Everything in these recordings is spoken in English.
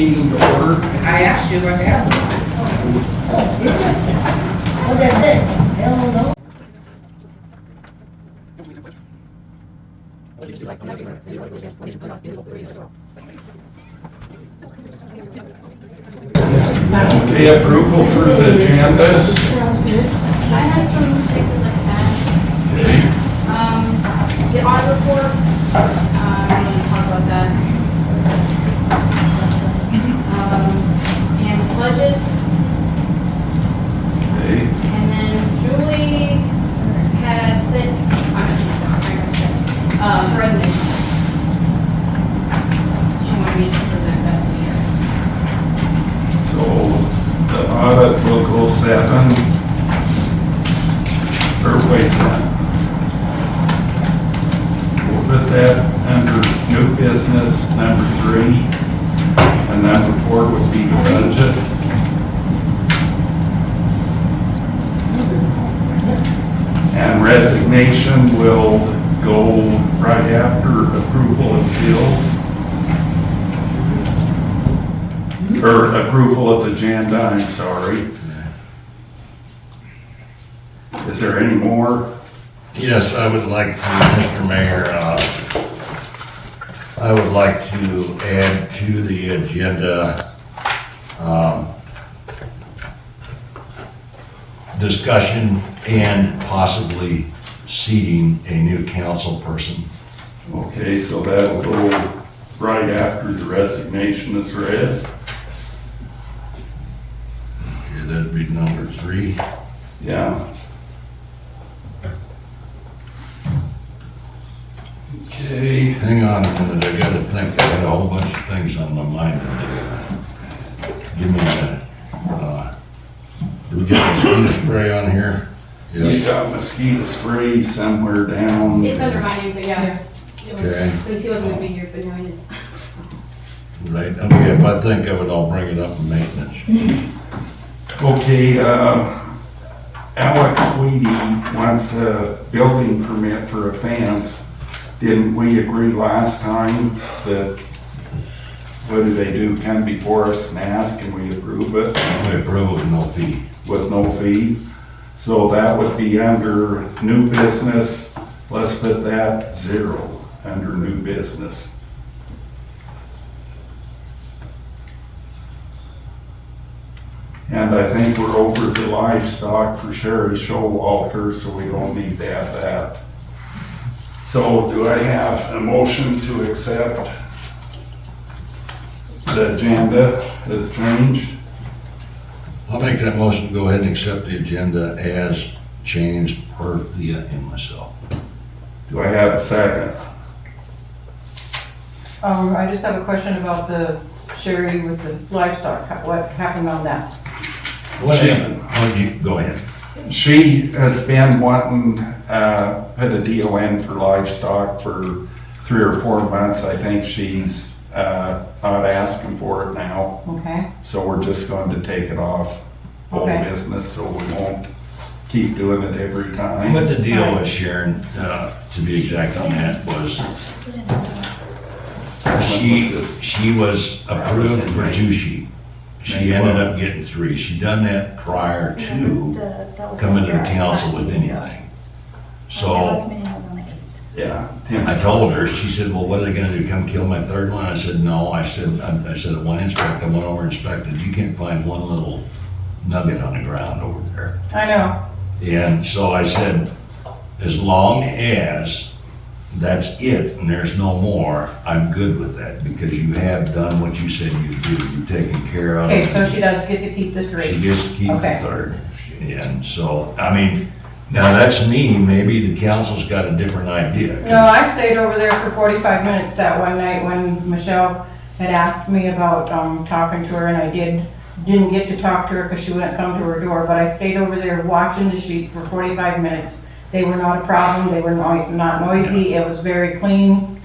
meeting to order. I asked you right now. Oh, that's it. Hell no. The approval for the agenda. I have some things I'd like to add. The audit report, I'm going to talk about that. And the budget, Okay. and then Julie has sent, resignation. She wanted me to present that to you. So the audit will go 7. Or wait a minute. We'll put that under new business, number 3. And number 4 would be the budget. And resignation will go right after approval of bills. Or approval of the agenda, I'm sorry. Is there any more? Yes, I would like to, Mr. Mayor, I would like to add to the agenda, discussion and possibly seating a new council person. Okay, so that will go right after the resignation is read. Okay, that'd be number 3. Yeah. Okay, Hang on a minute, I gotta think, I got a whole bunch of things on my mind today. Give me a minute. Do we get mosquito spray on here? you Yes. got mosquito spray somewhere down. It's under my name, but yeah. It was- Okay. Since he wasn't going to be here, but now he is. Right, okay, if I think of it, I'll bring it up in maintenance. Okay, Alex Schewede wants a building permit for a fence. Didn't we agree last time that, what do they do, come before us and ask and we approve it We approve with no fee. with no fee? So that would be under new business. Let's put that 0 under new business. And I think we're over the livestock for Sherry Showalter, so we don't need to have that. So do I have a motion to accept the agenda as changed? I'll make that motion to go ahead and accept the agenda as changed per Thea and myself. Do I have a second? I just have a question about the Sherry with the livestock. What happened on that? What happened? Oh, you, go ahead. She has been wanting, put a deal in for livestock for 3 or 4 months. I think she's, not asking for it now. Okay, So we're just going to take it off old Okay. business, so we won't keep doing it every time. What the deal was, Sharon, to be exact on that, was she was approved for 2 sheep. She ended up getting 3. She done that prior to coming to the council with anything. So Yeah. I told her, she said, well, what are they gonna do, come kill my 3rd one? I said, no. I said, I went inspect, I went over and inspected. You can't find one little nugget on the ground over there. I know. And so I said, as long as that's it and there's no more, I'm good with that, because you have done what you said you'd do. You've taken care of Okay, it. so she does get to keep the She 3. gets to keep the Okay. 3rd. And so, I mean, now that's me, maybe the council's got a different idea. 'cause No, I stayed over there for 45 minutes that one night when Michelle had asked me about, talking to her, and I didn't get to talk to her because she wouldn't come to her door, but I stayed over there watching the sheep for 45 minutes. They were not a problem, they were not noisy, it was very clean.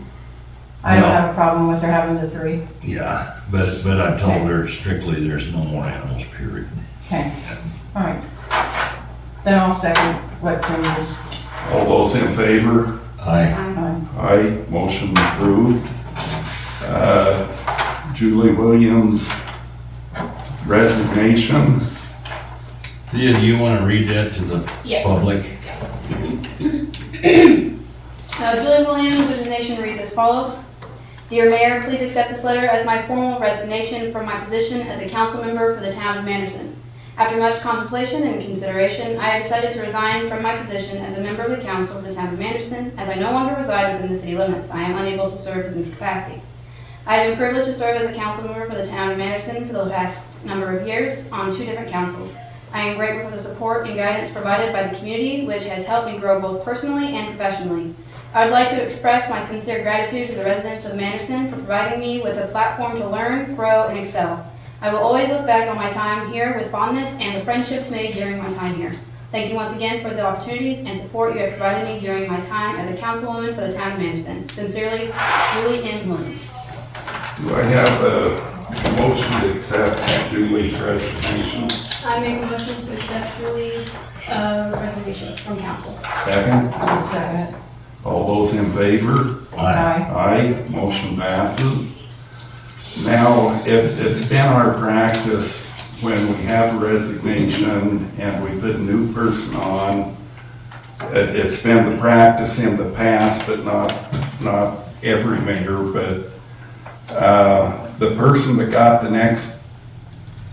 I don't No. have a problem with her having the 3. Yeah, but I told her strictly, there's no more animals, period. Okay, all right. Then I'll second what Tim just, All those in favor? Aye. um, Aye, motion approved. Julie Williams' resignation. Thea, do you want to read that to the Yeah. public? Julie Williams' resignation reads as follows. Dear Mayor, please accept this letter as my formal resignation from my position as a council member for the town of Manderson. After much contemplation and consideration, I have decided to resign from my position as a member of the council of the town of Manderson, as I no longer reside within the city limits. I am unable to serve in this capacity. I have been privileged to serve as a council member for the town of Manderson for the past number of years on 2 different councils. I am grateful for the support and guidance provided by the community, which has helped me grow both personally and professionally. I would like to express my sincere gratitude to the residents of Manderson for providing me with a platform to learn, grow, and excel. I will always look back on my time here with fondness and the friendships made during my time here. Thank you once again for the opportunities and support you have provided me during my time as a councilwoman for the town of Manderson. Sincerely, Julie M. Williams. Do I have a motion to accept Julie's resignation? I make a motion to accept Julie's resignation from council. Second? I'll second it. All those in favor? Aye. Aye, motion passes. Now, it's been our practice when we have a resignation and we put a new person on, it's been the practice in the past, but not every mayor, but the person that got the next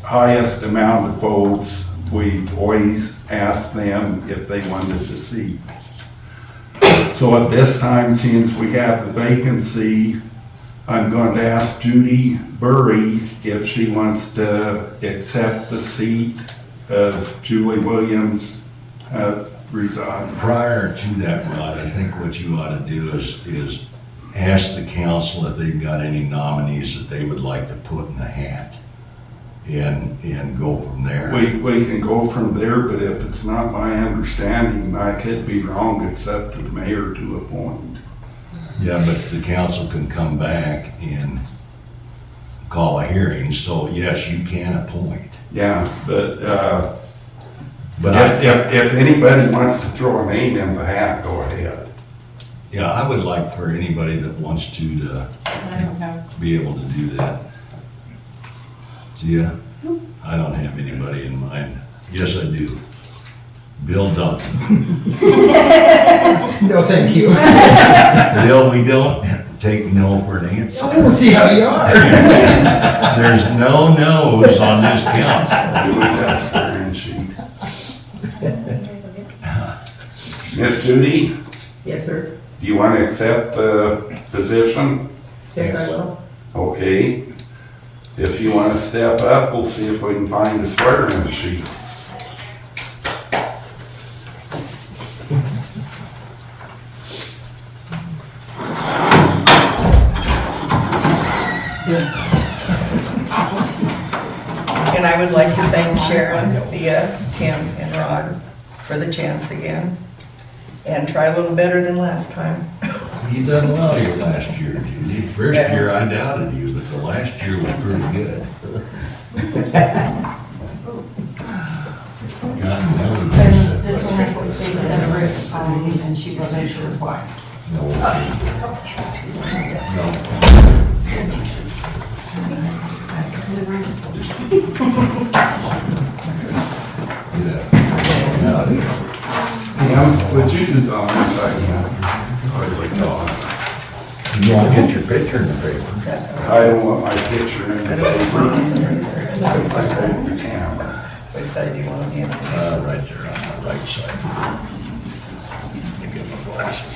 highest amount of votes, we've always asked them if they wanted the seat. So at this time, since we have the vacancy, I'm going to ask Judy Burry if she wants to accept the seat of Julie Williams resign. Prior to that, Rod, I think what you ought to do is ask the council if they've got any nominees that they would like to put in the hat and go from there. We can go from there, but if it's not my understanding, I could be wrong, it's up to the mayor to appoint. Yeah, but the council can come back and call a hearing, so yes, you can appoint. Yeah, but But if anybody wants to throw a name in the hat, go ahead. yeah, I would like for anybody that wants to I don't have. be able to do that. Yeah, I don't have anybody in mind. Yes, I do. Bill Duncan. No, thank you. Bill, we don't take no for an answer. Oh, see how you are. There's no no's on this council. Julie has swearing sheet. Miss Judy, Yes, sir. do you want to accept the position? Yes, I will. Okay. If you want to step up, we'll see if we can find a swearing sheet. And I would like to thank Sharon, Thea, Tim, and Rod for the chance again. And try a little better than last time. You done well your last year, Judy. First Yeah. year I doubted you, but the last year was pretty good. God knows. And this one has to stay separate, and she wasn't sure why. No. Yeah. Tim, would you do the honors? I can't hardly talk. You want to get your picture in the paper? That's all right. I don't want my picture in the I don't paper. want to either. I hold the camera. Which side do you want to be on? Right there on the right side. Give you my glasses.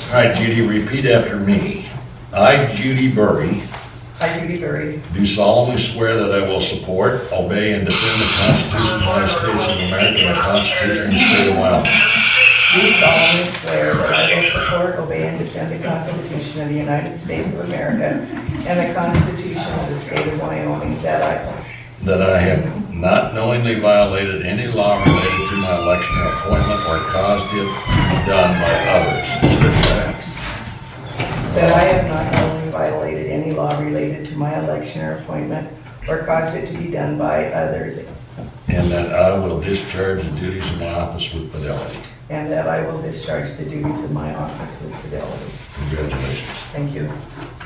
All right, Judy, repeat after me. I, Judy Burry, I, Judy Berry, do solemnly swear that I will support, obey, and defend the Constitution of the United States of America and the Constitution of the State of Wyoming. do solemnly swear that I will support, obey, and defend the Constitution of the United States of America and the Constitution of the State of Wyoming, that That I have not knowingly violated any law related to my election or appointment or caused it to be done by others. I have not knowingly violated any law related to my election or appointment or caused it to be done by others, And that I will discharge the duties of my office with fidelity. and that I will discharge the duties of my office with fidelity. Congratulations. Thank you.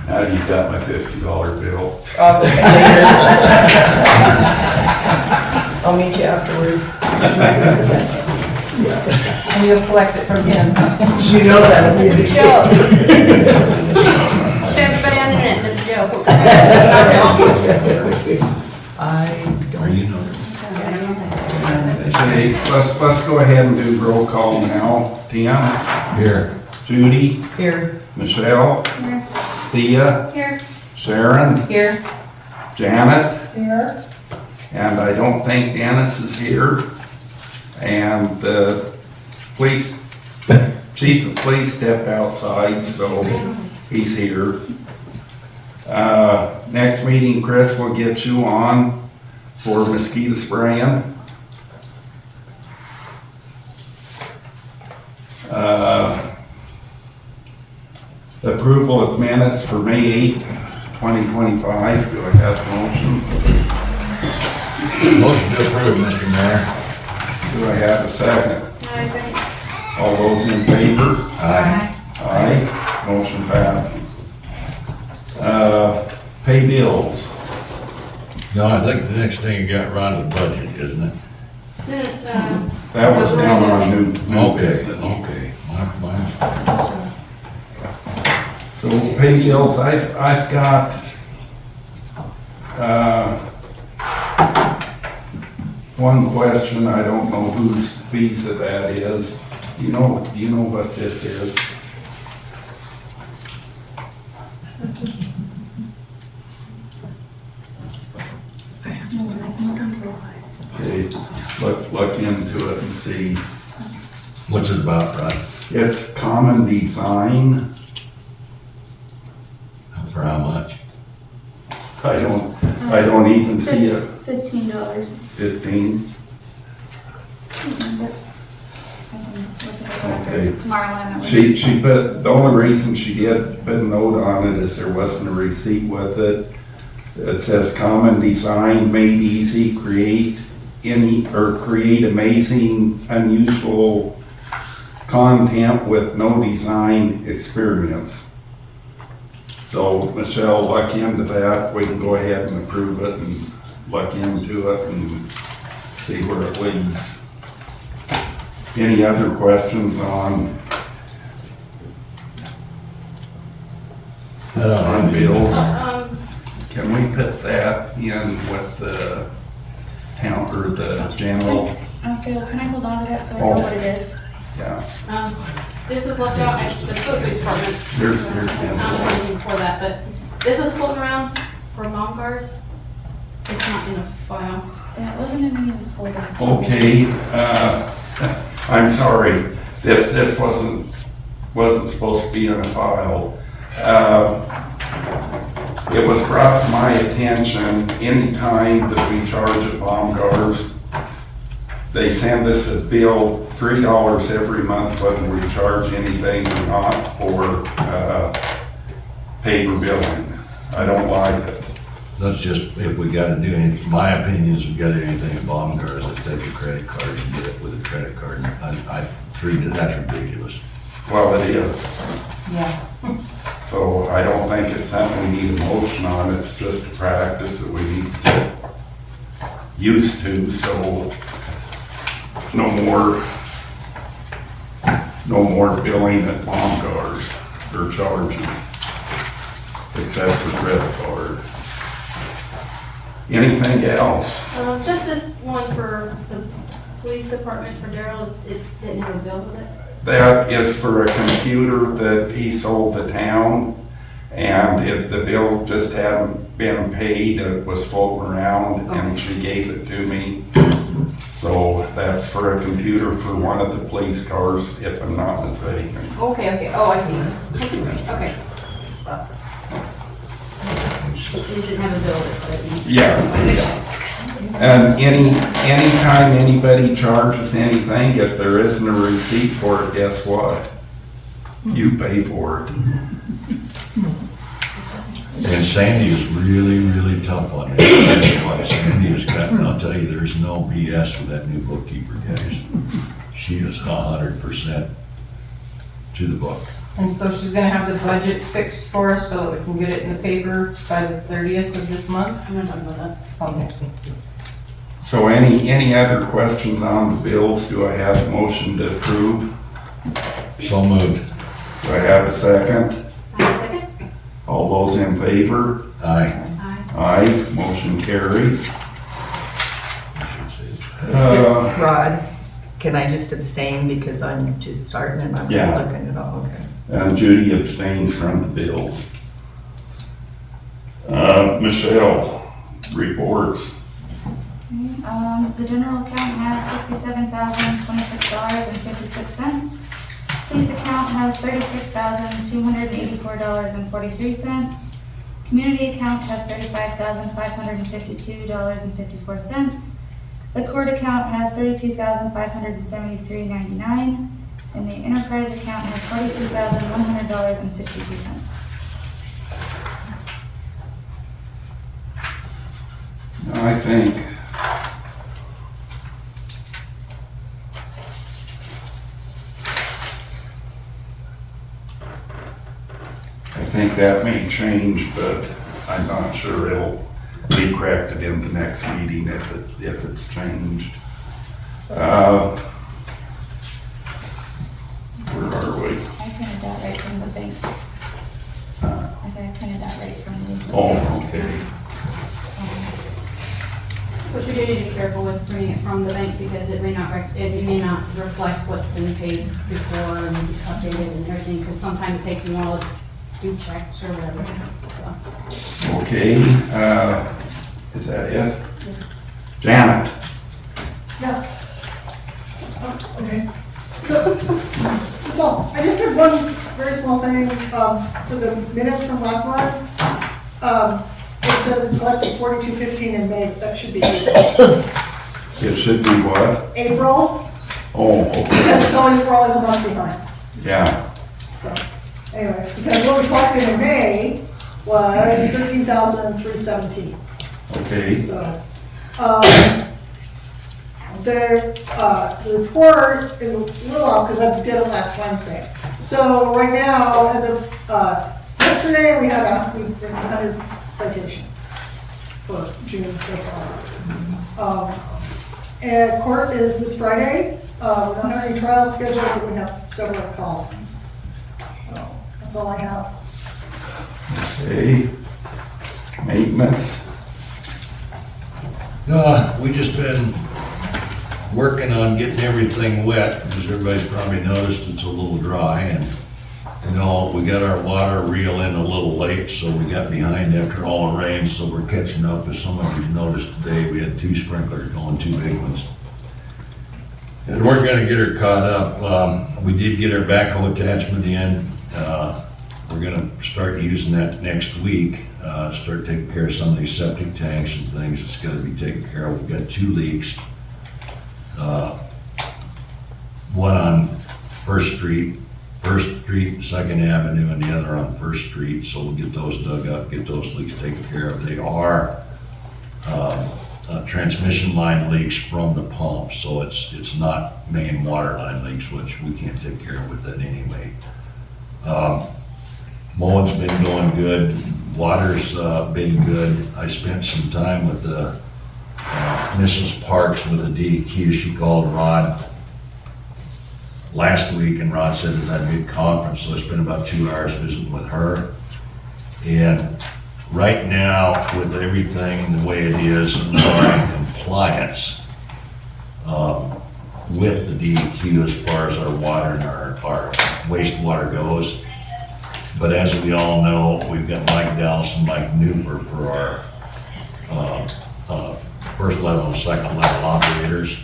Now you've got my $50 bill. I'll get it later. I'll meet you afterwards. And you'll collect it from him. You know that'll be It's a the joke. Show everybody on the internet, that's a joke. I Are you know? Okay, let's go ahead and do roll call now. Tim, Here. Judy, Here. Michelle, Here. Thea, Here. Sharon, Here. Janet, Here. and I don't think Dennis is here. And the police, chief of police stepped outside, so he's here. Next meeting, Chris will get you on for mosquito spraying. Approval of minutes for May 8th, 2025. Do I have a motion? Motion to approve, Mr. Mayor. Do I have a second? I second. All those in favor? Aye. Aye. Motion passes. Pay bills. No, I think the next thing you got right is budget, isn't it? That was down on new Okay, business. okay. My mistake. So pay bills, I've got, one question. I don't know whose visa that is. Do you know what this is? Okay, look into it and see. What's it about, Rod? It's common design. For how much? I don't even see it. $15. 15. Okay. Tomorrow I'm at She put, the only reason she did put a note on it is there wasn't a receipt with it. It says common design, made easy, create amazing, unusual content with no design experience. So Michelle, look into that. We can go ahead and approve it and look into it and see where it leads. Any other questions on bills? Can we put that in with the town or the general? So can I hold on to that so I Oh. know what it is? Yeah, This was left out at the police department. here's I'm general. looking for that, but this was floating around for bomb cars. It's not in a file. That wasn't in any of the folders. Okay, I'm sorry, this wasn't supposed to be in a file. It was brought to my attention anytime that we charge at bomb cars, they send us a bill, $3 every month, whether we charge anything or not, for paper billing. I don't like it. That's just, if we gotta do anything, my opinion is we gotta do anything at bomb cars, let's take a credit card and get it with a credit card. I treat it, that's ridiculous. Well, it is. Yeah. So I don't think it's something we need a motion on, it's just a practice that we need to get used to, so no more billing at bomb cars or charging, except for credit card. Anything else? Just this one for the police department for Daryl, it didn't have a bill with it. That is for a computer that he sold the town, and the bill just hadn't been paid, it was floating around, and she gave it to me. So that's for a computer for one of the police cars, if I'm not mistaken. Okay, oh, I see. Okay. You just didn't have a bill that said. Yeah. And anytime anybody charges anything, if there isn't a receipt for it, guess what? You pay for it. And Sandy is really, really tough on that. Sandy has got, and I'll tell you, there's no BS with that new bookkeeper, guys. She is 100% to the book. And so she's gonna have the budget fixed for us so that we can get it in the paper by the 30th of this month. I'm gonna talk about that. Okay. So any other questions on the bills? Do I have a motion to approve? So moved. Do I have a second? I have a second. All those in favor? Aye. Aye. Aye, motion carries. Uh, Rod, can I just abstain because I'm just starting and I'm Yeah. not looking at all, okay? Judy abstains from the bills. Michelle, reports. The general account has $67,026.56. Police account has $36,284.43. Community account has $35,552.54. The court account has $32,573.99. And the enterprise account has $42,100.62. I think that may change, but I'm not sure it'll be corrected in the next meeting if it's changed. Where are we? I printed that right from the bank. I said I printed that right from the. Oh, okay. But you do need to be careful with printing it from the bank because it may not, it may not reflect what's been paid before and updated and everything, because sometimes it takes a while to do checks or whatever, so. Okay, is that it? Yes. Janet? Yes. Oh, okay. So I just did one very small thing, for the minutes from last month. It says collected 4215 in May, that should be April. It should be what? April, Oh, okay, because it's always, we're always a month behind. yeah, So, anyway, because what we collected in May was 13,317. okay, So, the report is a little off because I did it last Wednesday. So right now, as of yesterday, we had 100 citations for June so far. And court is this Friday. We don't have any trials scheduled, but we have several call-ins. So that's all I have. okay. Maintenance, We just been working on getting everything wet, as everybody's probably noticed, it's a little dry, and, you know, we got our water reel in a little late, so we got behind after all the rain, so we're catching up. As some of you noticed today, we had 2 sprinklers going, 2 big ones. And we're gonna get her caught up. We did get our backhoe attachment in. We're gonna start using that next week, start taking care of some of these septic tanks and things that's gotta be taken care of. We've got 2 leaks. One on First Street, 2nd Avenue, and the other on First Street, so we'll get those dug up, get those leaks taken care of. They are transmission line leaks from the pump, so it's not main water line leaks, which we can't take care of with that anyway. Mowing's been going good, water's been good. I spent some time with Mrs. Parks with the DEQ. She called Rod last week, and Rod said that that'd be a conference, so I spent about 2 hours visiting with her. And right now, with everything the way it is, we're in compliance with the DEQ as far as our water and our wastewater goes. But as we all know, we've got Mike Dallas and Mike Newfer for our first level and second level operators.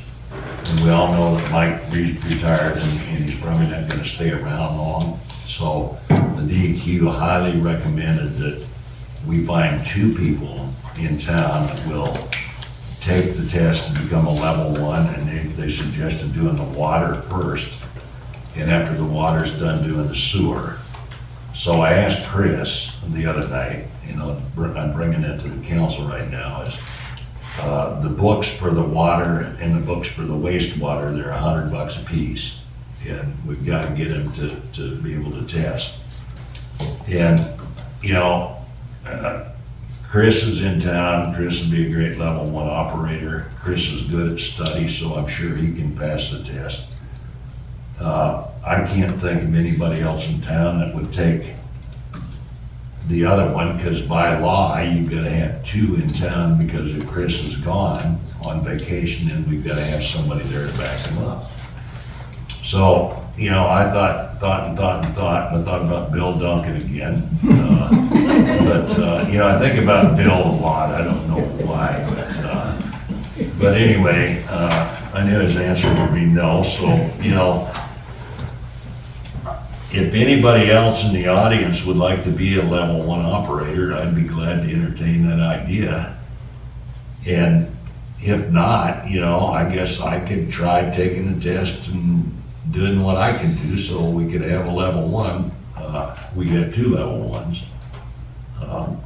And we all know that Mike retired and he's probably not gonna stay around long. So the DEQ highly recommended that we find 2 people in town that will take the test and become a level 1, and they suggested doing the water first, and after the water's done, doing the sewer. So I asked Chris the other night, you know, I'm bringing it to the council right now, is the books for the water and the books for the wastewater, they're $100 a piece. and we've got to get him to be able to test. And, you know, Chris is in town. Chris would be a great level 1 operator. Chris is good at study, so I'm sure he can pass the test. I can't think of anybody else in town that would take the other one, because by law, you've got to have 2 in town, because if Chris is gone on vacation, then we've got to have somebody there to back him up. So, you know, I thought about Bill Duncan again. But you know, I think about Bill a lot. I don't know why, but anyway, I knew his answer would be no. So, you know, if anybody else in the audience would like to be a level 1 operator, I'd be glad to entertain that idea. And if not, you know, I guess I could try taking the test and doing what I can do, so we could have a level 1. We could have 2 level 1s.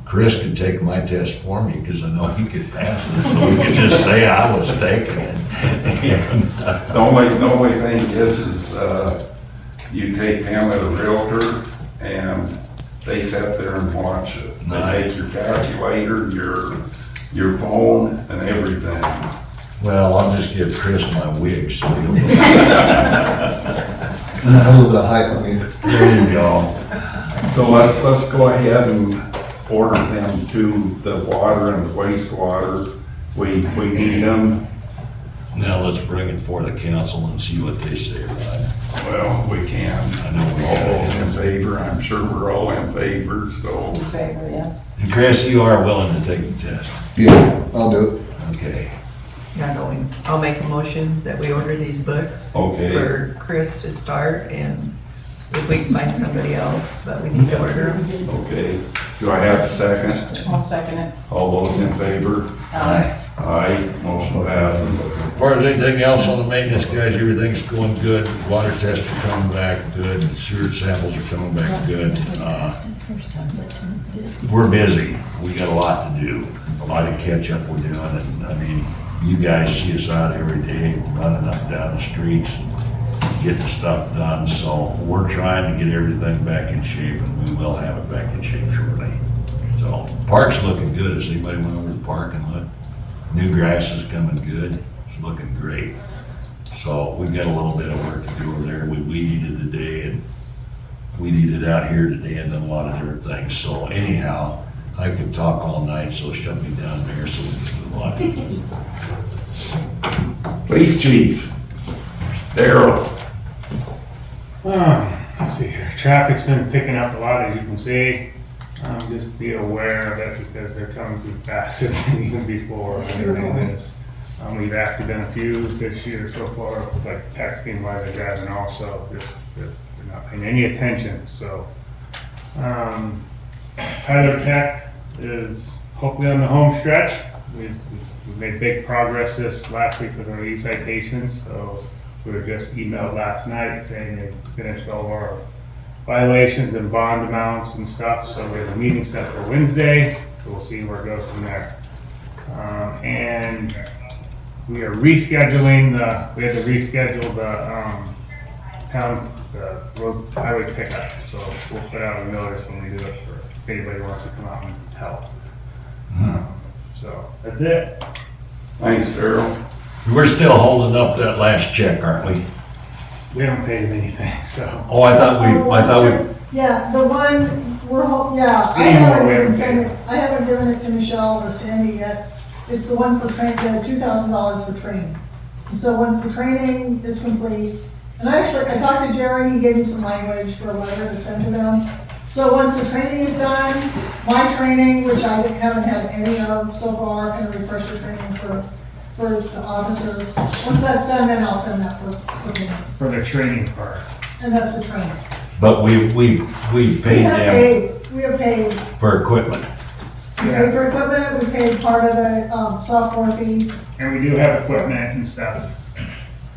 Chris could take my test for me, because I know he could pass it, so we could just say I was taking it. And, The only thing is, you take them as a realtor, and they sit there and watch it. They take your calculator, your phone, and everything. well, I'll just give Chris my wig, so he'll. And a little bit of height on me. There you go. So let's go ahead and order them to the water and the wastewater. We need them. Now let's bring it for the council and see what they say about it. Well, we can. I know we All those have. in favor, I'm sure we're all in favor, so. In favor, yes. And Chris, you are willing to take the test? Yeah, I'll do it. Okay. Not going. I'll make a motion that we order these books Okay. for Chris to start, and if we can find somebody else, but we need to order them. Okay. Do I have a second? I'll second it. All those in favor? Aye. Aye, motion passes. As far as anything else on the maintenance, guys, everything's going good. Water tests are coming back good. Sewer samples are coming back good. We're busy. We got a lot to do, a lot of catch up we're doing. And I mean, you guys see us out every day running up and down the streets and getting stuff done. So we're trying to get everything back in shape, and we will have it back in shape shortly. So park's looking good. Has anybody went over the park and looked? New grass is coming good. It's looking great. So we've got a little bit of work to do over there. We weeded it today and weeded it out here today and done a lot of different things. So anyhow, I could talk all night, so shut me down there so we can move on. Police chief, Daryl. Let's see here, traffic's been picking up a lot, as you can see. Just be aware of it, because they're coming through faster than even before and everything is. We've actually done a few this year so far, like texting while they're driving also, just they're not paying any attention, so. Tyler Tech is hopefully on the home stretch. We've made big progress this last week with our e-citations, so we were just emailed last night saying they finished all of our violations and bond amounts and stuff, so we have a meeting set for Wednesday, so we'll see where it goes from there. And we are rescheduling we had to reschedule the road highway pickup, so we'll put out a notice when we do it for if anybody wants to come out and help. So that's it. Thanks, Daryl. We're still holding up that last check, aren't we? We haven't paid him anything, so. Oh, I thought we, Yeah, the one, I Anymore, we haven't haven't paid. I haven't given it to Michelle or Sandy yet. It's the one for training, the $2,000 for training. So once the training is complete, and I talked to Jerry, he gave me some language for a letter to send to them. So once the training is done, my training, which I haven't had any of so far, and a refresher training for the officers. Once that's done, then I'll send that For the training part. and that's for training. but we paid them We have paid, for equipment. we paid for equipment, we paid part of the software fee. And we do have equipment and stuff.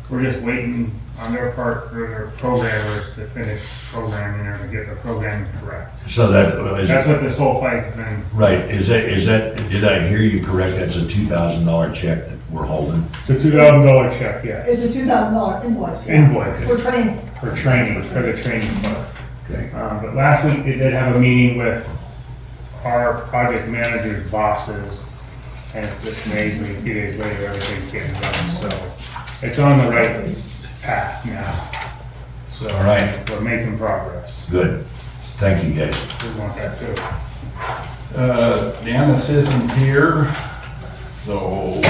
We're just waiting on their part for their programmers to finish programming or to get the programming correct. So That's that, what this whole fight's been. right, is that, did I hear you correct? That's a $2,000 check that we're holding. It's a $2,000 check, yes. It's a $2,000 invoice. yeah, Invoice. For training. For training, for the training part. Okay. But last week, they did have a meeting with our project manager's bosses, and it just amazed me, a few days later, everything's getting done, so it's on the right path now. So, All right. we're making progress. Good. Thank you, guys. We want that too. Dennis isn't here, so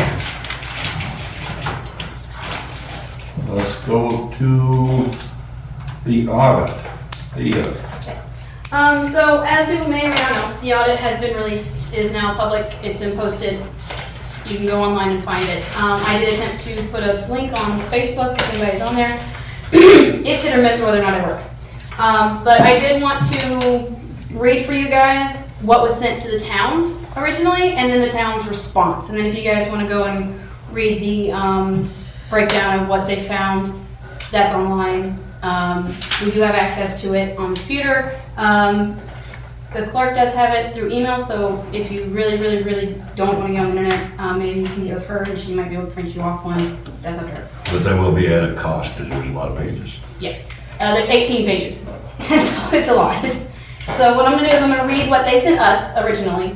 let's go to the audit. Thea. Yes. So as people may or may not know, the audit has been released, is now public, it's been posted. You can go online and find it. I did attempt to put a link on Facebook if anybody's on there. It's hit or miss whether or not it works. But I did want to read for you guys what was sent to the town originally, and then the town's response. And then if you guys want to go and read the breakdown of what they found, that's online. We do have access to it on the computer. The clerk does have it through email, so if you really don't want to get on the internet, maybe you can get with her and she might be able to print you off one. That's up to her. But that will be at a cost because there's a lot of pages. Yes. There's 18 pages. So it's a lot. So what I'm going to do is I'm going to read what they sent us originally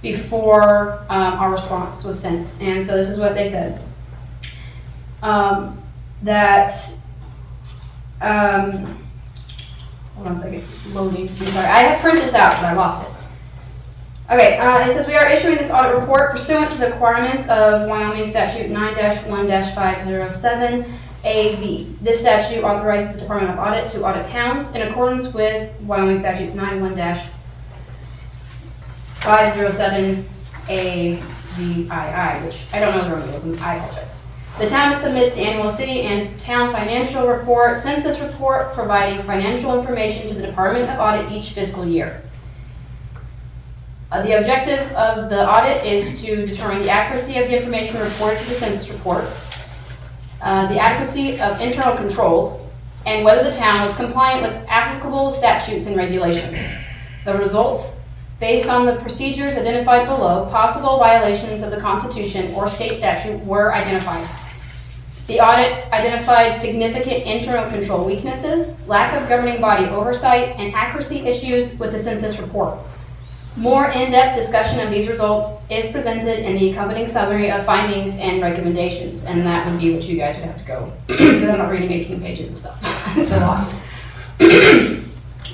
before our response was sent. And so this is what they said. Hold on a second, it's loading. I'm sorry, I have printed this out, but I lost it. Okay, it says we are issuing this audit report pursuant to the requirements of Wyoming Statute 9-1-507 AV. This statute authorizes the Department of Audit to audit towns in accordance with Wyoming Statutes 9-1-507 AVII, which I don't know the rest of those, I apologize. The town submits the annual city and town financial report, census report, providing financial information to the Department of Audit each fiscal year. The objective of the audit is to determine the accuracy of the information reported to the census report, the adequacy of internal controls, and whether the town was compliant with applicable statutes and regulations. The results, based on the procedures identified below, possible violations of the Constitution or state statute were identified. The audit identified significant internal control weaknesses, lack of governing body oversight, and accuracy issues with the census report. More in-depth discussion of these results is presented in the accompanying summary of findings and recommendations, and that would be what you guys would have to go, because I'm not reading 18 pages and stuff. It's a lot.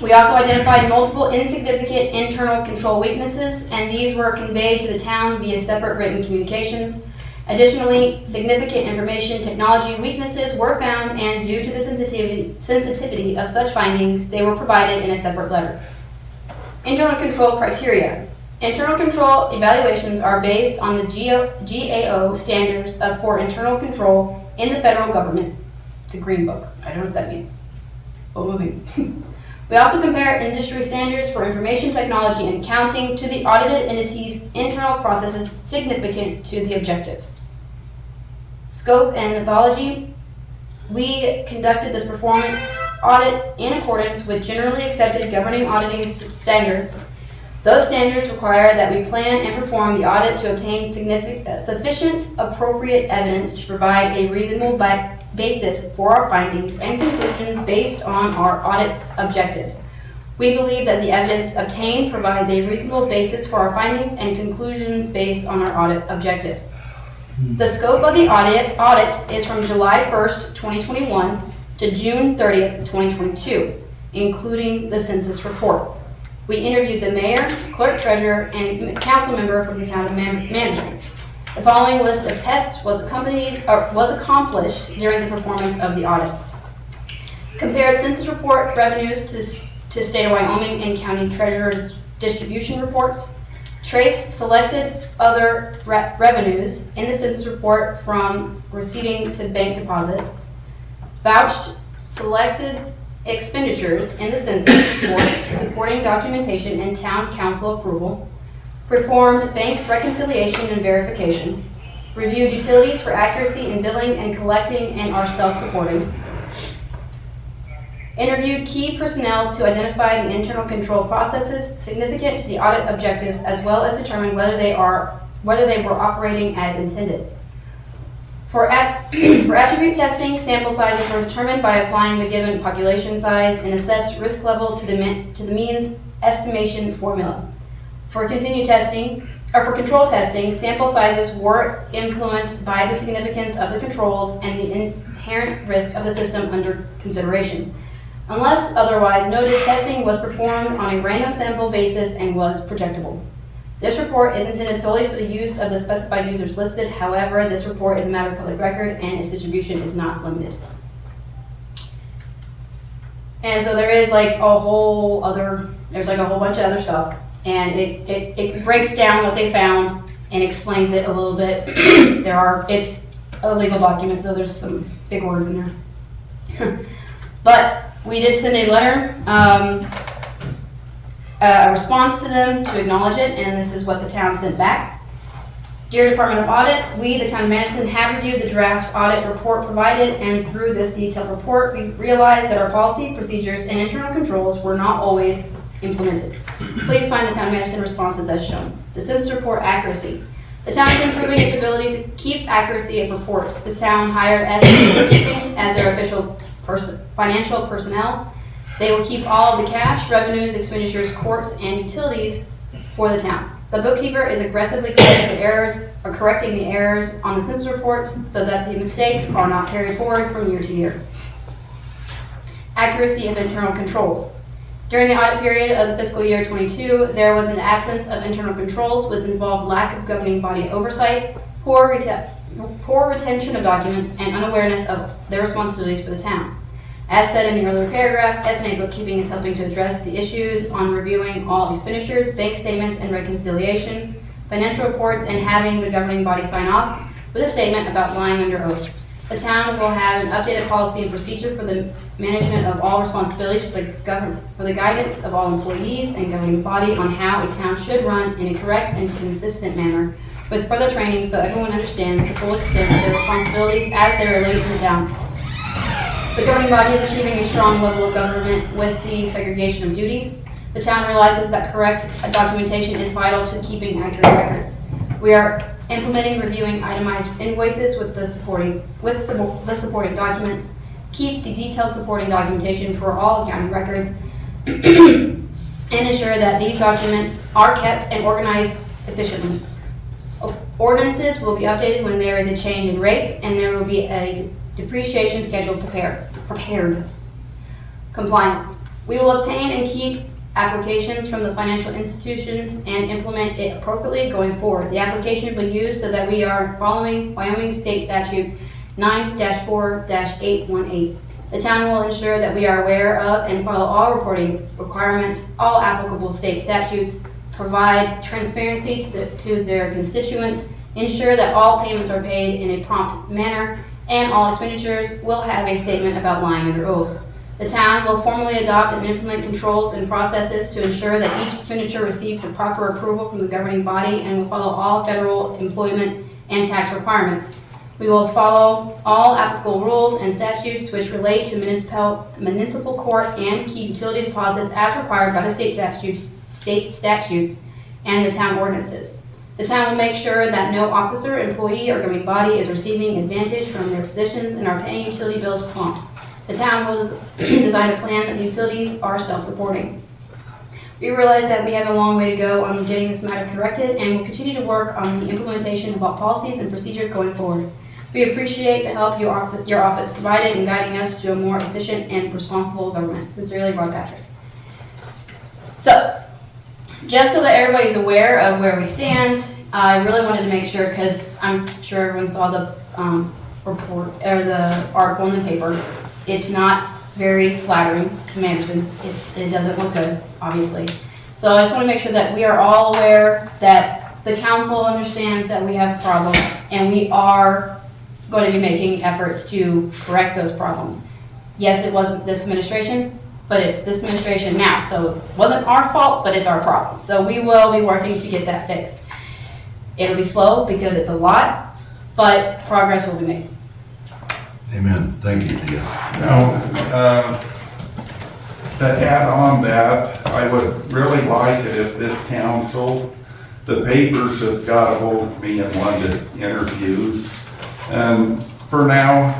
We also identified multiple insignificant internal control weaknesses, and these were conveyed to the town via separate written communications. Additionally, significant information technology weaknesses were found, and due to the sensitivity of such findings, they were provided in a separate letter. Internal control criteria. Internal control evaluations are based on the GAO standards for internal control in the federal government. It's a green book. I don't know what that means. But moving. We also compare industry standards for information technology and accounting to the audited entity's internal processes significant to the objectives. Scope and methodology. We conducted this performance audit in accordance with generally accepted governing auditing standards. Those standards require that we plan and perform the audit to obtain sufficient appropriate evidence to provide a reasonable basis for our findings and conclusions based on our audit objectives. We believe that the evidence obtained provides a reasonable basis for our findings and conclusions based on our audit objectives. The scope of the audit is from July 1st, 2021 to June 30th, 2022, including the census report. We interviewed the mayor, clerk treasurer, and council member from the town of Manderson. The following list of tests was accomplished during the performance of the audit. Compared census report revenues to state of Wyoming and county treasurer's distribution reports. Traced selected other revenues in the census report from receipting to bank deposits. Vouched selected expenditures in the census report to supporting documentation and town council approval. Performed bank reconciliation and verification. Reviewed utilities for accuracy in billing and collecting and are self-supporting. Interviewed key personnel to identify the internal control processes significant to the audit objectives, as well as determine whether they were operating as intended. For attribute testing, sample sizes were determined by applying the given population size and assessed risk level to the means estimation formula. For control testing, sample sizes were influenced by the significance of the controls and the inherent risk of the system under consideration. Unless otherwise noted, testing was performed on a random sample basis and was projectable. This report is intended solely for the use of the specified users listed. However, this report is a matter of public record and its distribution is not limited. And so there is like a whole bunch of other stuff, and it breaks down what they found and explains it a little bit. It's a legal document, so there's some big words in there. But we did send a letter, a response to them to acknowledge it, and this is what the town sent back. Dear Department of Audit, we, the Town of Manderson, have reviewed the draft audit report provided, and through this detailed report, we realized that our policy, procedures, and internal controls were not always implemented. Please find the Town of Manderson responses as shown. The census report accuracy. The town is improving its ability to keep accuracy of reports. The town hired SEC as their official financial personnel. They will keep all of the cash, revenues, expenditures, courts, and utilities for the town. The bookkeeper is aggressively correcting the errors on the census reports so that the mistakes are not carried forward from year to year. Accuracy of internal controls. During the audit period of the fiscal year 22, there was an absence of internal controls, which involved lack of governing body oversight, poor retention of documents, and unawareness of their responsibilities for the town. As said in the earlier paragraph, S&A Bookkeeping is helping to address the issues on reviewing all expenditures, bank statements and reconciliations, financial reports, and having the governing body sign off with a statement about lying under oath. The town will have an updated policy and procedure for the management of all responsibilities for the guidance of all employees and governing body on how a town should run in a correct and consistent manner, with further training so everyone understands the full extent of their responsibilities as they relate to the town. The governing body is achieving a strong level of government with the segregation of duties. The town realizes that correct documentation is vital to keeping accurate records. We are implementing reviewing itemized invoices with the supporting documents, keep the detailed supporting documentation for all accounting records, and ensure that these documents are kept and organized efficiently. Ordinances will be updated when there is a change in rates, and there will be a depreciation schedule prepared. Compliance. We will obtain and keep applications from the financial institutions and implement it appropriately going forward. The application will be used so that we are following Wyoming State Statute 9-4-818. The town will ensure that we are aware of and follow all reporting requirements, all applicable state statutes, provide transparency to their constituents, ensure that all payments are paid in a prompt manner, and all expenditures will have a statement about lying under oath. The town will formally adopt and implement controls and processes to ensure that each expenditure receives the proper approval from the governing body and will follow all federal employment and tax requirements. We will follow all applicable rules and statutes which relate to municipal court and keep utility deposits as required by the state statutes and the town ordinances. The town will make sure that no officer, employee, or governing body is receiving advantage from their positions and are paying utility bills prompt. The town will design a plan that the utilities are self-supporting. We realize that we have a long way to go on getting this matter corrected and will continue to work on the implementation of all policies and procedures going forward. We appreciate the help your office provided in guiding us to a more efficient and responsible government. Sincerely, Rob Patrick. So, just so that everybody's aware of where we stand, I really wanted to make sure, because I'm sure everyone saw the report or the article in the paper. It's not very flattering to Manderson. It doesn't look good, obviously. So I just want to make sure that we are all aware that the council understands that we have problems, and we are going to be making efforts to correct those problems. Yes, it wasn't this administration, but it's this administration now. So it wasn't our fault, but it's our problem. So we will be working to get that fixed. It'll be slow because it's a lot, but progress will be made. Amen. Thank you, Thea. Now, to add on that, I would really like it if this council, the papers have got a hold of me and wanted interviews, And for now,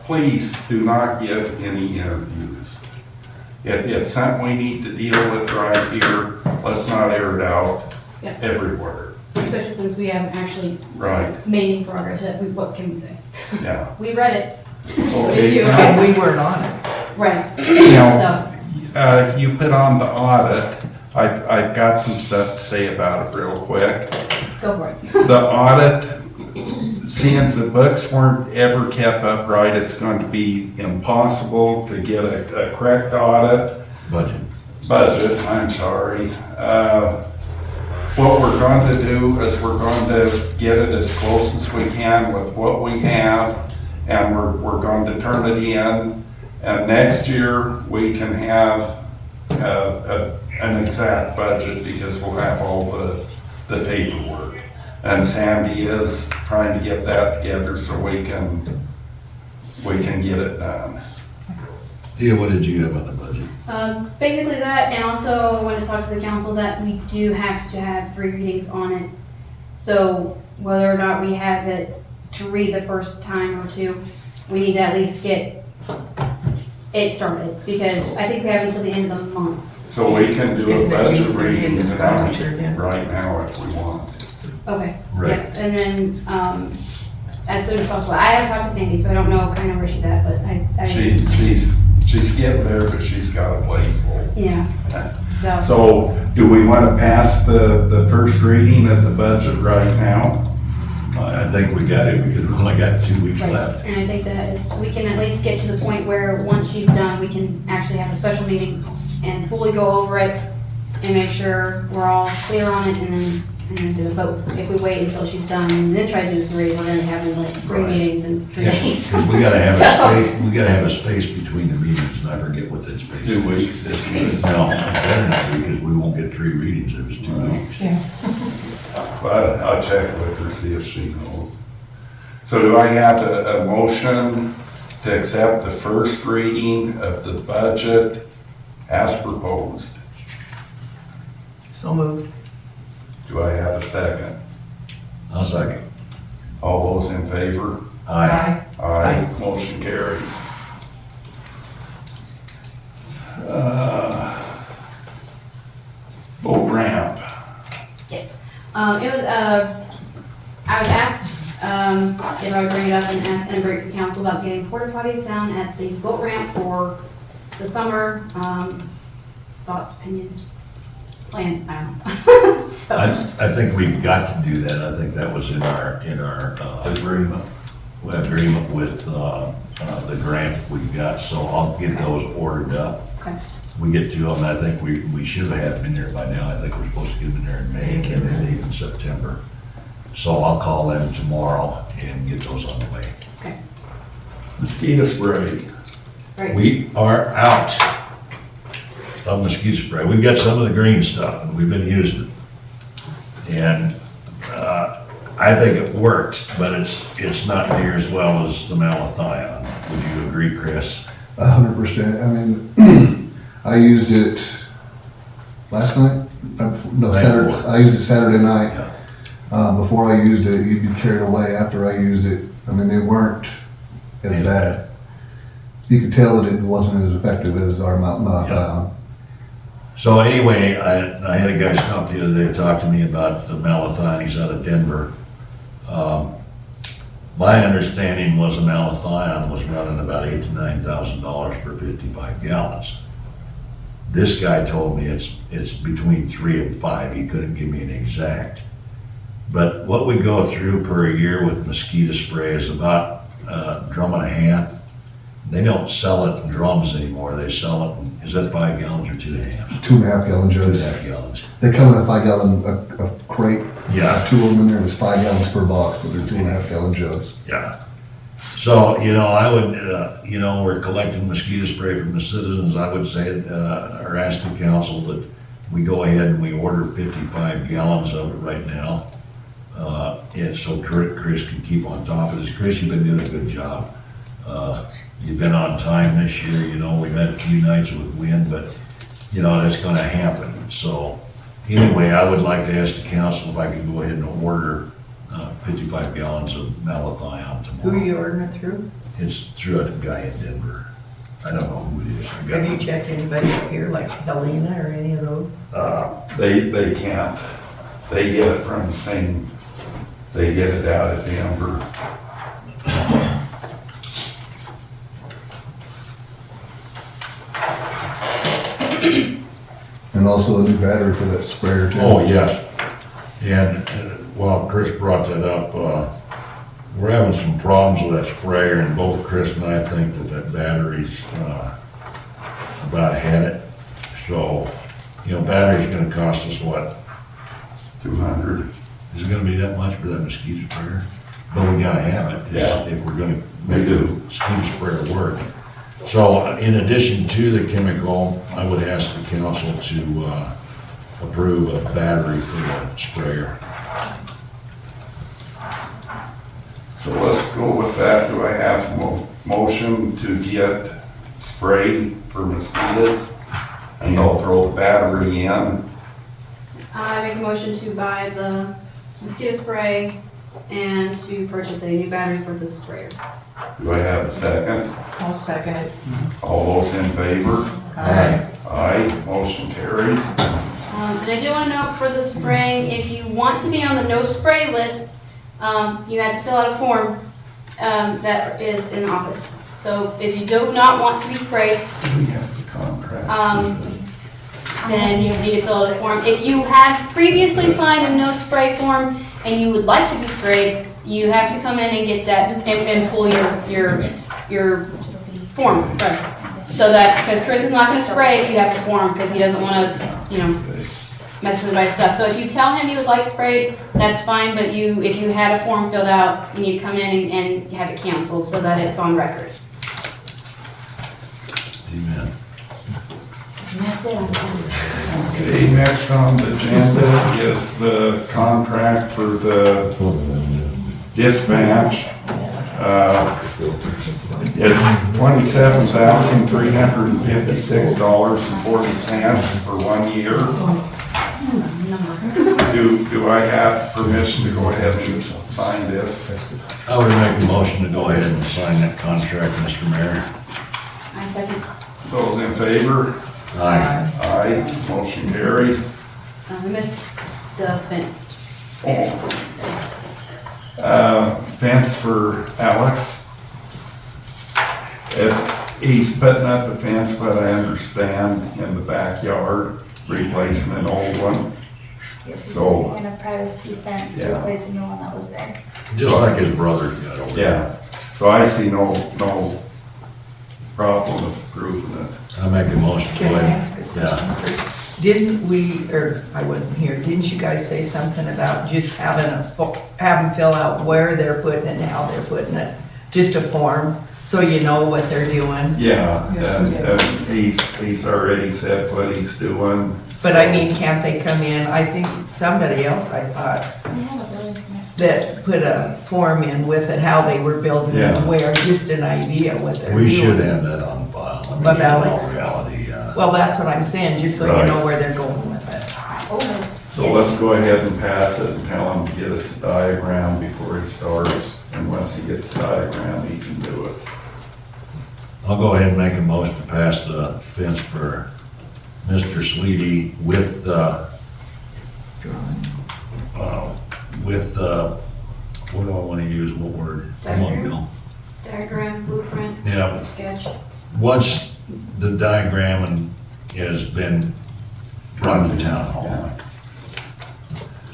please do not give any interviews. It's something we need to deal with right here. Let's not air it out Yeah. everywhere. Especially since we haven't actually Right, made any progress yet. What can we say? yeah. We read it. Okay. You- And we weren't on it. Right. Now, So, you put on the audit. I've got some stuff to say about it real quick. go for it. The audit, since the books weren't ever kept up right, it's going to be impossible to get a correct audit. Budget, I'm sorry. What we're going to do is we're going to get it as close as we can with what we have, and we're going to turn it in. And next year, we can have an exact budget because we'll have all the paperwork. And Sandy is trying to get that together so we can get it done. Thea, what did you have on the budget? Basically that, and also I wanted to talk to the council that we do have to have 3 readings on it. So whether or not we have it to read the first time or 2, we need to at least get it started, because I think we have until the end of the month. So we can do a Isn't it budget due 30 reading and it's tonight, turned in? right now if we want. Okay. Right. Yep. And then, as soon as possible. I haven't talked to Sandy, so I don't know kind of where she's at, but She's getting there, but she's got a plate full. yeah, so. So do we want to pass the first reading of the budget right now? I think we got it because we only got 2 weeks Right. left. And I think that is, we can at least get to the point where once she's done, we can actually have a special meeting and fully go over it and make sure we're all clear on it and then do it. But if we wait until she's done and then try to do the 3, we're gonna have like 3 Right. meetings in 3 Yeah, days. 'cause we gotta have So- a space, we gotta have a space between the meetings, and I forget what that space is. 2 weeks this week. No, better not, because we won't get 3 readings if it's 2 weeks. Yeah. But I'll check with her, see if she knows. So do I have a motion to accept the first reading of the budget as proposed? So moved. Do I have a second? I'll second. All those in favor? Aye. Aye, motion carries. Boat ramp. Yes. It was, I was asked, if I would bring it up and bring it to the council about getting porta-potties down at the boat ramp for the summer. Thoughts, opinions, plans, I don't know. So, I think we've got to do that. I think that was in our agreement with, the grant we got, so I'll get those ordered up. okay. We get to them, I think we should have had them in there by now. I think we're supposed to get them in there in May, and then they leave in September. So I'll call them tomorrow and get those on the way. Mosquito spray. Right. We are out of mosquito spray. We've got some of the green stuff, and we've been using it. And I think it worked, but it's not near as well as the malathion. Would you agree, Chris? 100%. I mean, I used it last night. No, Night Saturday. before. I used it Saturday night. Yeah. Before I used it, you'd be carried away. After I used it, I mean, they weren't as bad. You could tell that it wasn't as effective as our malathion. So anyway, I had a guy stop the other day to talk to me about the malathion. He's out of Denver. My understanding was the malathion was running about $8,000 to $9,000 for 55 gallons. This guy told me it's between 3 and 5. He couldn't give me an exact. But what we go through per year with mosquito spray is about a drum and a half. They don't sell it in drums anymore. They sell it in, is that 5 gallons or 2.5? 2.5 gallon jugs. 2.5 gallons. They come in a 5 gallon a crate. Yeah. 2 of them in there, and it's 5 gallons per box, but they're 2.5 gallon jugs. Yeah. So, I would, we're collecting mosquito spray from the citizens. I would say, or ask the council that we go ahead and we order 55 gallons of it right now. And so Chris can keep on top of this. Chris, you've been doing a good job. You've been on time this year, we've had a few nights with wind, but, that's gonna happen. So, anyway, I would like to ask the council if I could go ahead and order 55 gallons of malathion Who are tomorrow. you ordering it through? It's through a guy in Denver. I don't know who it is. I got- Have you checked anybody up here, like Helena or any of those? They can't. They get it from the same, they get it out of Denver. And also a new battery for that sprayer too. Oh, yes. And while Chris brought that up, we're having some problems with that sprayer, and both Chris and I think that that battery's about had it. So, you know, battery's gonna cost us what? 200. Is it gonna be that much for that mosquito sprayer? But we gotta have it, 'cause Yeah. if we're gonna make the mosquito sprayer work. So in addition to the chemical, I would ask the council to approve a battery for the sprayer. So let's go with that. Do I have motion to get spray for mosquitoes? And I'll throw the battery in. I make a motion to buy the mosquito spray and to purchase a new battery for the sprayer. Do I have a second? I'll second it. All those in favor? Aye. Aye, motion carries. And I do want to note for the spraying, if you want to be on the no spray list, you have to fill out a form that is in the office. So if you do not want to be sprayed, We have the contract. then you need to fill out a form. If you had previously signed a no spray form and you would like to be sprayed, you have to come in and get that and pull your form, sorry. So that, because Chris is not gonna spray if you have a form, because he doesn't want us, mess with anybody's stuff. So if you tell him you would like sprayed, that's fine, but if you had a form filled out, you need to come in and have it canceled so that it's on record. Amen. Okay, next on the agenda is the contract for the dispatch. It's $27,356.40 for 1 year. Do I have permission to go ahead and sign this? I would make a motion to go ahead and sign that contract, Mr. Mayor. I second. Those in favor? Aye. Aye, motion carries. We missed the fence. Fence for Alex. He's putting up a fence, but I understand in the backyard, replacing an old one. Yes, So- and a privacy fence, Yeah. replacing the one that was there. Just like his brother's got over there. Yeah, so I see no problem with approving it. I make a motion. to Can go I ahead. ask a Yeah. question first? Didn't we, or I wasn't here, didn't you guys say something about just having have them fill out where they're putting it and how they're putting it? Just a form, so you know what they're doing? Yeah, and he's already said what he's doing. But I mean, can't they come in, I think somebody else, I thought, I have a building permit. that put a form in with it, how they were building it, Yeah. where, just an idea what they're doing. We should have that on file. I mean, But in Alex- all reality, Well, that's what I'm saying, just so you Right. know where they're going with it. So let's go ahead and pass it and tell him to get us a diagram before he starts. And once he gets the diagram, he can do it. I'll go ahead and make a motion to pass the fence for Mr. Schewede with what do I want to use, what word? Come on, Bill. Diagram, blueprint, Yeah, sketch. once the diagram has been brought to town hall.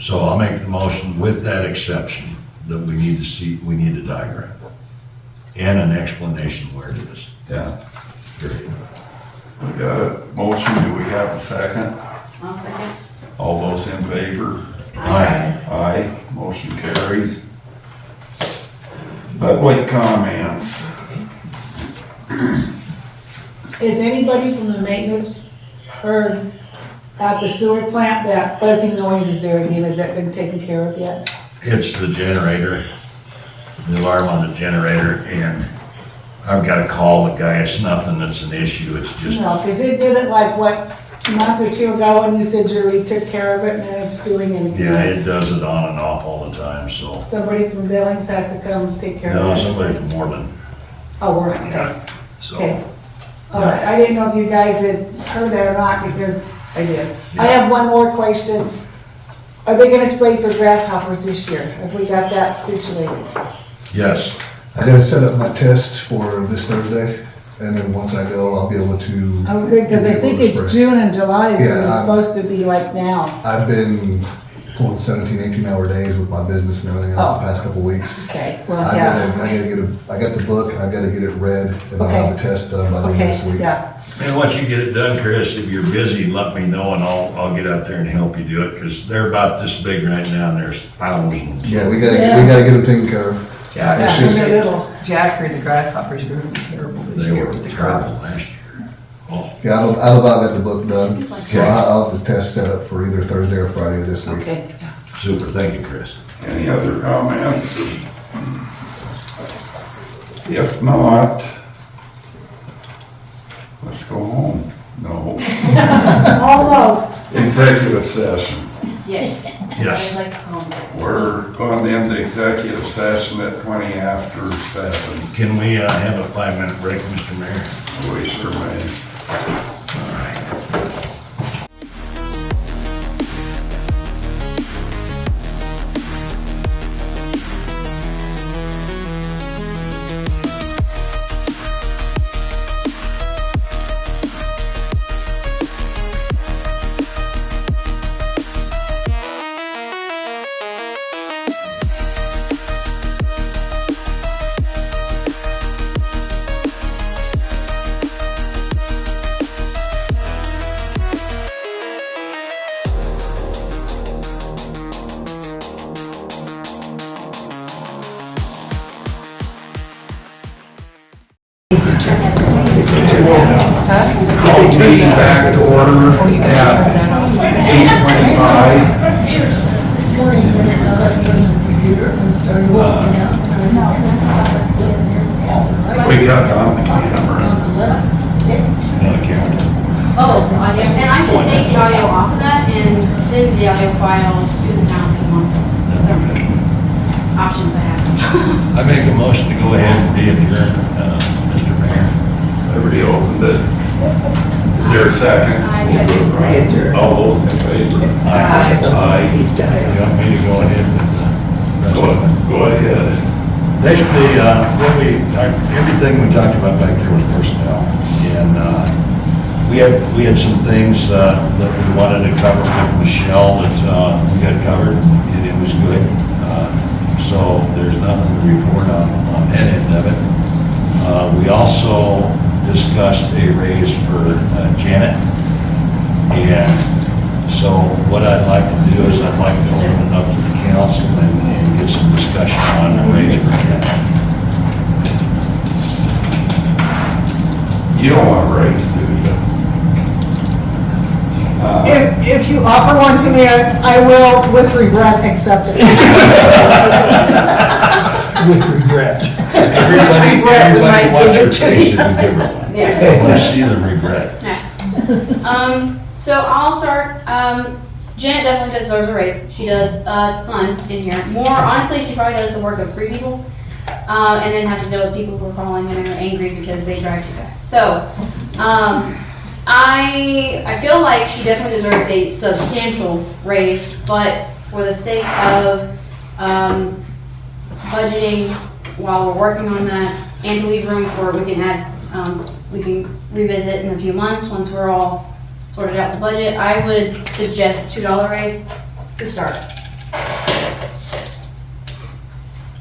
So I'll make the motion with that exception, that we need a diagram. And an explanation where it is, Yeah, period. we got a motion. Do we have a second? I'll second. All those in favor? Aye. Aye, motion carries. Public comments. Is anybody from the maintenance heard at the sewer plant that buzzing noise is there again? Has that been taken care of yet? It's the generator, the alarm on the generator, and I've got to call the guy. It's nothing that's an issue, it's just, No, because it did it like what, a month or two ago when you said jury took care of it and it's doing it again. Yeah, it does it on and off all the time, so. Somebody from Billings has to come take care No, of it. somebody from Moreland, Oh, we're, okay. yeah, so. Okay. All right, I didn't know if you guys had heard that or not, because I did. I have one more question. Are they gonna spray for grasshoppers this year? Have we got that situated? Yes, I gotta set up my test for this Thursday, and then once I go, I'll be able to. Oh, good, because I think it's June and July is when Yeah, it's I'm- supposed to be like now. I've been pulling 17, 18-hour days with my business and everything else the past couple weeks. Okay, well, I yeah. got the book, I gotta get it read, and I'll have the test done by the end of this Okay, week. yeah. and once you get it done, Chris, if you're busy, let me know and I'll get out there and help you do it, because they're about this big right now and there's thousands. Yeah, we gotta get them taken care of. Jack, It's Yeah, just- they're little. Jack heard the grasshoppers were gonna be terrible this They year were with the terrible crops. last year. Oh, Yeah, I'll about get the book done, so Okay. I'll have the test set up for either Thursday or Friday this week. Okay. super, thank you, Chris. Any other comments? If not, let's go home. No. Almost. Executive session. Yes. Yes. I'd like to call them. We're going into executive session at 20 after 7. Can we have a 5-minute break, Mr. Mayor? We sure may. All right. Call meeting back to order at 8:25. We got on the camera. No, I can't. Oh, audio, and I can take the audio off of that and send the audio files to the town if you want. Options I have. I make a motion to go ahead and re-adjourn, Mr. Mayor. Everybody opened it. Is there a second? I second. All those in favor? Aye. You want me to go ahead with the rest of it? Go ahead. Basically, everything we talked about back there was personnel, and we had some things that we wanted to cover with Michelle that we had covered, and it was good. So there's nothing to report on that end of it. We also discussed a raise for Janet, and so what I'd like to do is I'd like to open it up to the council and get some discussion on the raise for Janet. You don't want to raise, do you? If you offer one to me, I will with regret accept it. With regret. Everybody wants her face if we give her one. Yeah. I want to see the regret. So I'll start, Janet definitely deserves a raise. She does a ton in here. More, honestly, she probably does the work of 3 people. And then has to deal with people who are calling and are angry because they drive too fast. So, I feel like she definitely deserves a substantial raise, but for the sake of, budgeting while we're working on that and to leave room for, we can revisit in a few months once we're all sorted out the budget, I would suggest $2 raise to start.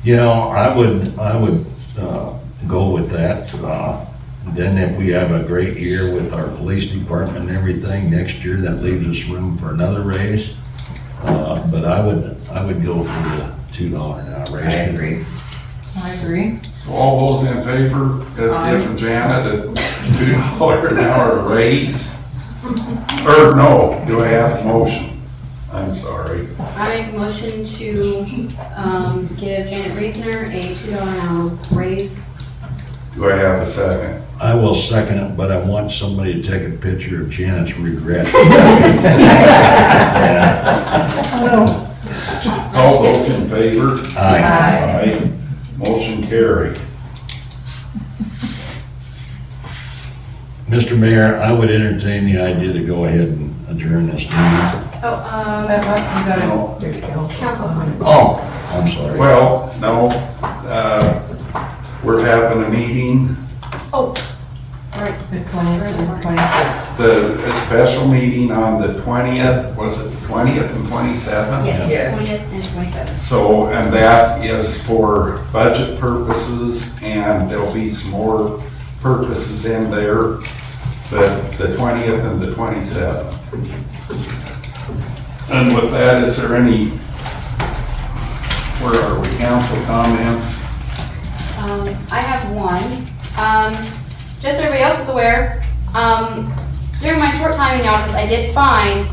You know, I would go with that. Then if we have a great year with our police department and everything, next year, that leaves us room for another raise. But I would go for the $2 an hour raise. I agree. So all those in favor of giving Janet a $2 an hour raise? Or no, do I have a motion? I'm sorry. I make a motion to give Janet Reesner a $2 an hour raise. Do I have a second? I will second it, but I want somebody to take a picture of Janet's regret. All those in favor? Aye. Aye. Motion carried. Mr. Mayor, I would entertain the idea to go ahead and adjourn this meeting. Oh, You gotta, No. There's council. council comments. Oh, I'm sorry. Well, no, we're having a meeting, right, the 20th and 25th. a special meeting on the 20th, was it the 20th and 27th? Yes, Yes. 20th and 27th. So, and that is for budget purposes, and there'll be some more purposes in there, the 20th and the 27th. And with that, is there any, where are we, council comments? I have one. Just so everybody else is aware, during my short time in the office, I did find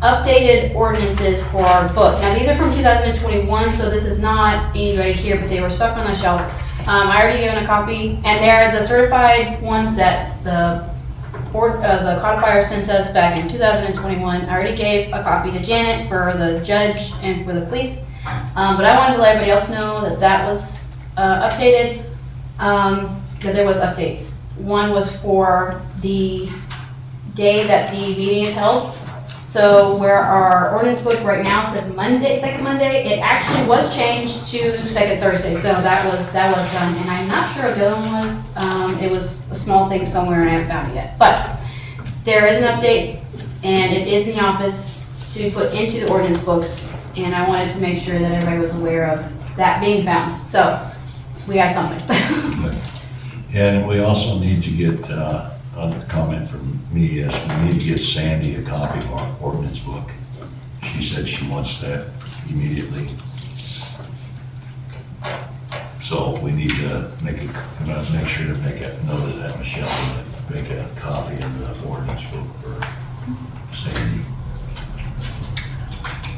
updated ordinances for our book. Now, these are from 2021, so this is not anybody here, but they were stuck on the shelf. I already given a copy, and they're the certified ones that the codifier sent us back in 2021. I already gave a copy to Janet for the judge and for the police, but I wanted to let everybody else know that that was updated, that there was updates. One was for the day that the meeting is held. So where our ordinance book right now says Monday, second Monday, it actually was changed to second Thursday. So that was done, and I'm not sure what the other one was. It was a small thing somewhere, and I haven't found it yet. But there is an update, and it is in the office to be put into the ordinance books. And I wanted to make sure that everybody was aware of that being found. So we have something. And we also need to get, a comment from me is we need to get Sandy a copy of our ordinance book. She said she wants that immediately. So we need to make sure to make a note of that, Michelle, and make a copy of the ordinance book for Sandy.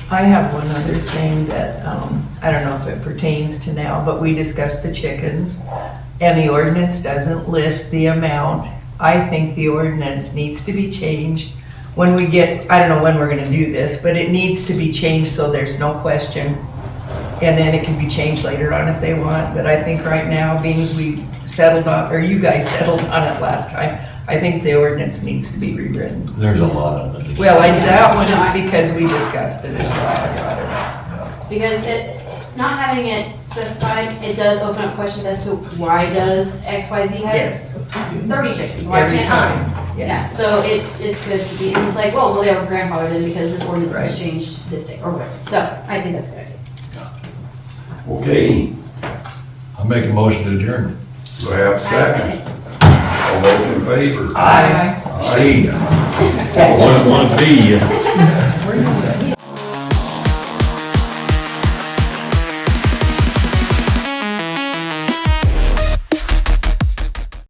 I have one other thing that, I don't know if it pertains to now, but we discussed the chickens, and the ordinance doesn't list the amount. I think the ordinance needs to be changed when we get, I don't know when we're gonna do this, but it needs to be changed so there's no question. And then it can be changed later on if they want, but I think right now, being as we settled on, or you guys settled on it last time, I think the ordinance needs to be rewritten. There's a lot of it. Well, that one is because we discussed it as well. I brought it up. Because not having it specified, it does open up questions as to why does XYZ have Yes. 30 chickens? Why Every can't time, I? yeah. Yeah, so it's good to be, and it's like, well, they were grandfathered in because this ordinance was Right. changed this day or whatever. So I think that's a good idea. Okay, I'll make a motion to adjourn. do I have a I second? second. All those in favor? Aye. See ya. One B.